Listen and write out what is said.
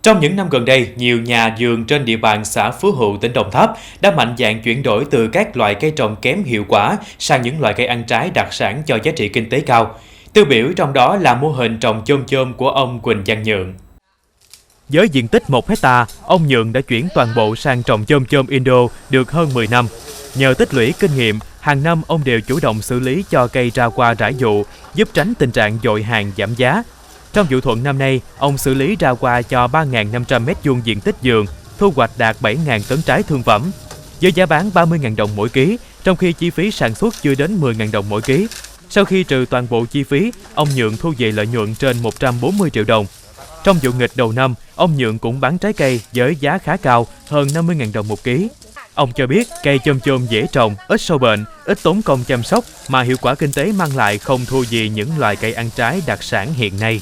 Trong những năm gần đây, nhiều nhà vườn trên địa bàn xã Phú Hữu, tỉnh Đồng Tháp đã mạnh dạn chuyển đổi từ các loại cây trồng kém hiệu quả sang những loại cây ăn trái đặc sản cho giá trị kinh tế cao. Tiêu biểu trong đó là mô hình trồng chôm chôm của ông Quỳnh Văn Nhượng. Với diện tích 1 hectare, ông Nhượng đã chuyển toàn bộ sang trồng chôm chôm Indo được hơn 10 năm. Nhờ tích lũy kinh nghiệm, hàng năm ông đều chủ động xử lý cho cây ra hoa rải vụ, giúp tránh tình trạng dội hàng giảm giá. Trong vụ thuận năm nay, ông xử lý ra hoa cho 3.500 m² diện tích vườn, thu hoạch đạt 7.000 tấn trái thương phẩm, với giá bán 30.000 đồng mỗi ký, trong khi chi phí sản xuất chưa đến 10.000 đồng mỗi ký. Sau khi trừ toàn bộ chi phí, ông Nhượng thu về lợi nhuận trên 140 triệu đồng. Trong vụ nghịch đầu năm, ông Nhượng cũng bán trái cây với giá khá cao, hơn 50.000 đồng một ký. Ông cho biết cây chôm chôm dễ trồng, ít sâu bệnh, ít tốn công chăm sóc mà hiệu quả kinh tế mang lại không thua gì những loài cây ăn trái đặc sản hiện nay.